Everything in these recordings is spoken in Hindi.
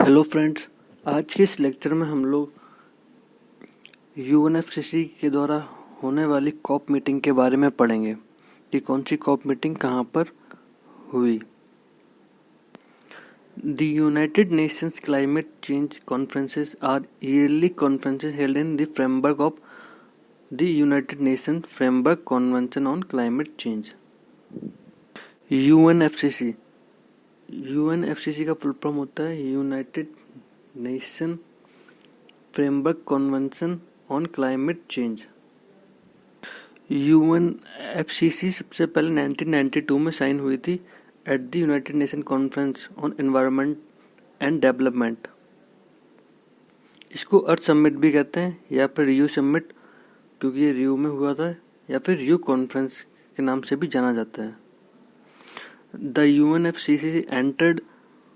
हेलो फ्रेंड्स, आज के इस लेक्चर में हम लोग यूएनएफसीसी के द्वारा होने वाली कॉप मीटिंग के बारे में पढ़ेंगे कि कौन सी कॉप मीटिंग कहाँ पर हुई। The United Nations climate change conferences are yearly conferences held in the framework of the United Nations framework convention on climate change. UNFCC का फुल फॉर्म होता है United Nation framework convention on climate change. UNFCC सबसे पहले 1992 में साइन हुई थी at the United Nation conference on environment and development. इसको अर्थ समिट भी कहते हैं या फिर रियो समिट, क्योंकि ये रियो में हुआ था, या फिर रियो कॉन्फ्रेंस के नाम से भी जाना जाता है। The UNFCCC entered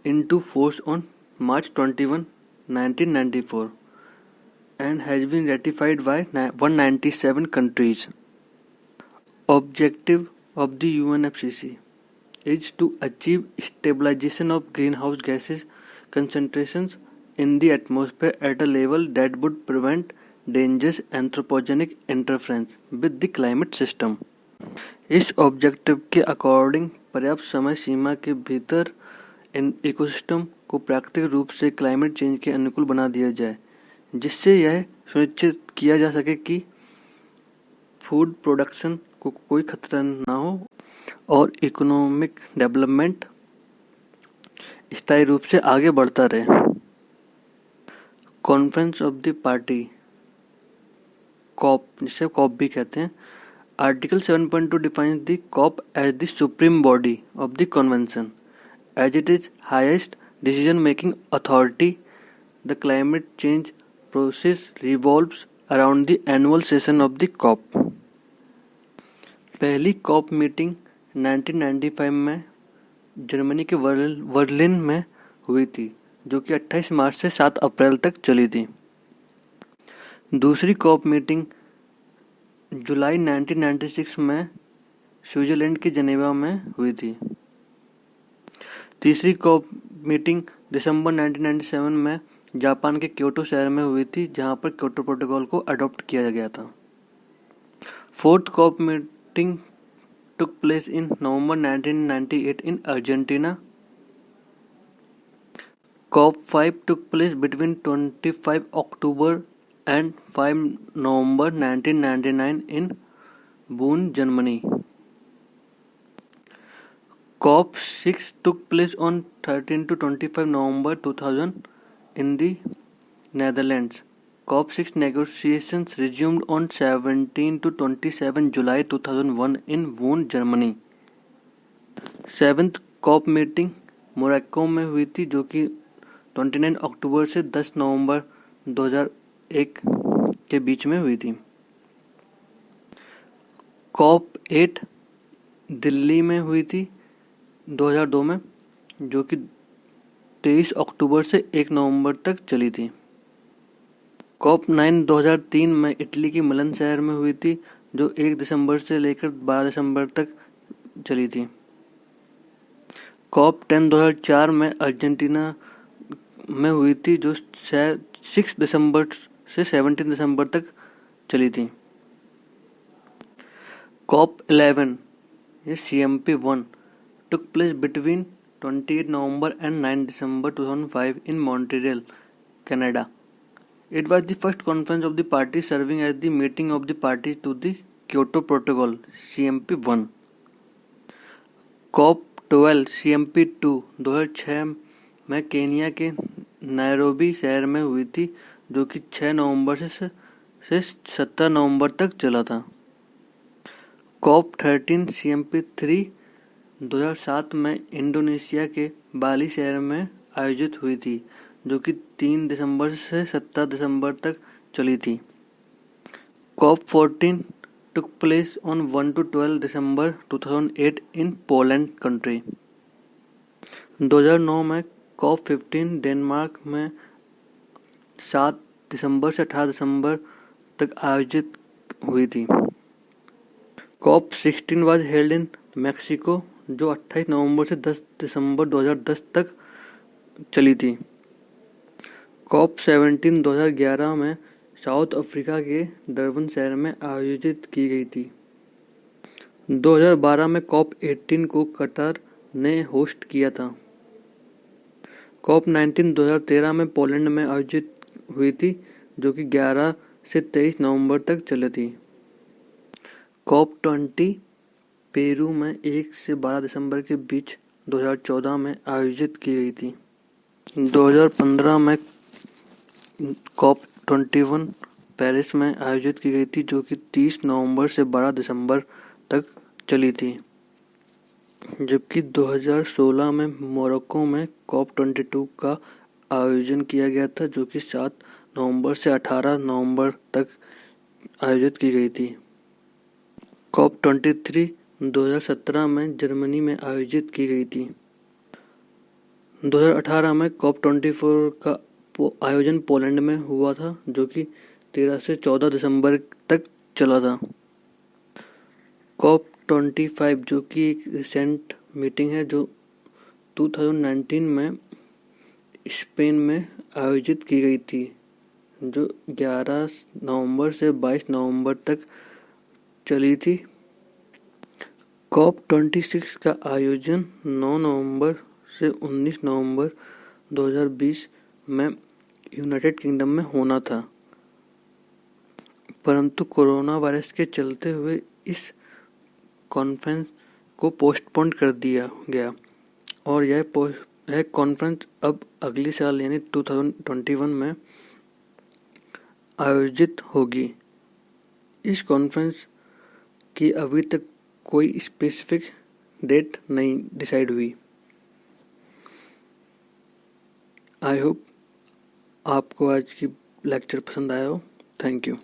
into force on March 21, 1994 and has been ratified by 197 countries. Objective of the UNFCCC is to achieve stabilization of greenhouse gases concentrations in the atmosphere at a level that would prevent dangerous anthropogenic interference with the climate system. इस ऑब्जेक्टिव के अकॉर्डिंग पर्याप्त समय सीमा के भीतर इन इकोसिस्टम को प्राकृतिक रूप से क्लाइमेट चेंज के अनुकूल बना दिया जाए, जिससे यह सुनिश्चित किया जा सके कि फूड प्रोडक्शन को कोई खतरा ना हो और इकोनॉमिक डेवलपमेंट स्थायी रूप से आगे बढ़ता रहे। Conference of the party, COP, जिसे कॉप भी कहते हैं। Article 7.2 defines the COP as the supreme body of the convention, as it is highest decision-making authority. The climate change process revolves around the annual session of the COP. पहली COP मीटिंग 1995 में जर्मनी के बर्लिन में हुई थी, जो कि 28 मार्च से 7 अप्रैल तक चली थी। दूसरी COP मीटिंग जुलाई 1996 में स्विट्जरलैंड के जेनेवा में हुई थी। तीसरी कॉप मीटिंग दिसंबर 1997 में जापान के क्योटो शहर में हुई थी, जहां पर क्योटो प्रोटोकॉल को अडॉप्ट किया गया था। Fourth COP meeting took place in November 1998 in Argentina. COP 5 took place between 25 October and 5 November 1999 in Bonn, Germany. COP 6 took place on 13 to 25 November 2000 in the Netherlands. COP 6 negotiations resumed on 17 to 27 July 2001 in Bonn, Germany. 7th COP meeting Morocco में हुई थी, जो कि 29 अक्टूबर से 10 नवंबर 2001 के बीच में हुई थी। कॉप 8 दिल्ली में हुई थी 2002 में, जो कि 23 अक्टूबर से 1 नवंबर तक चली थी। कॉप 9 2003 में इटली के मिलन शहर में हुई थी, जो 1 दिसंबर से लेकर 12 दिसंबर तक चली थी। कॉप 10 2004 में अर्जेंटीना में हुई थी, जो 6 दिसंबर से 17 दिसंबर तक चली थी। कॉप 11 ये CMP1 took place between 28 November and 9 December 2005 in Montreal, Canada. It was the first conference of the party serving as the meeting of the parties to the Kyoto Protocol CMP1. COP 12 CMP2 2006 में केनिया के नैरोबी शहर में हुई थी, जो कि 6 नवंबर से 17 नवंबर तक चला था। कॉप 13 CMP3 2007 में इंडोनेशिया के बाली शहर में आयोजित हुई थी, जो कि 3 दिसंबर से 17 दिसंबर तक चली थी। COP 14 took place on 1 to 12 December 2008 in Poland country. 2009 में कॉप 15 डेनमार्क में 7 दिसंबर से 18 दिसंबर तक आयोजित हुई थी। COP 16 was held in Mexico, जो 28 नवंबर से 10 दिसंबर 2010 तक चली थी। COP17 2011 में साउथ अफ्रीका के डरबन शहर में आयोजित की गई थी। 2012 में COP18 को कतर ने होस्ट किया था। COP19 2013 में पोलैंड में आयोजित हुई थी, जो कि 11 से 23 नवंबर तक चली थी। COP20 पेरू में 1 से 12 दिसंबर के बीच 2014 में आयोजित की गई थी। 2015 में COP21 पेरिस में आयोजित की गई थी, जो कि 30 नवंबर से 12 दिसंबर तक चली थी। जबकि 2016 में मोरक्को में COP22 का आयोजन किया गया था, जो कि 7 नवंबर से 18 नवंबर तक आयोजित की गई थी। COP23 2017 में जर्मनी में आयोजित की गई थी। 2018 में COP24 का आयोजन पोलैंड में हुआ था, जो कि 13 से 14 दिसंबर तक चला था। COP25 जो कि एक रिसेंट मीटिंग है, जो 2019 में स्पेन में आयोजित की गई थी, जो 11 नवंबर से 22 नवंबर तक चली थी। COP26 का आयोजन 9 नवंबर से 19 नवंबर 2020 में यूनाइटेड किंगडम में होना था, परंतु कोरोना वायरस के चलते हुए इस कॉन्फ्रेंस को पोस्टपोन कर दिया गया और यह कॉन्फ्रेंस अब अगले साल यानी 2021 में आयोजित होगी। इस कॉन्फ्रेंस की अभी तक कोई स्पेसिफिक डेट नहीं डिसाइड हुई। आई होप आपको आज की लेक्चर पसंद आया हो। Thank you.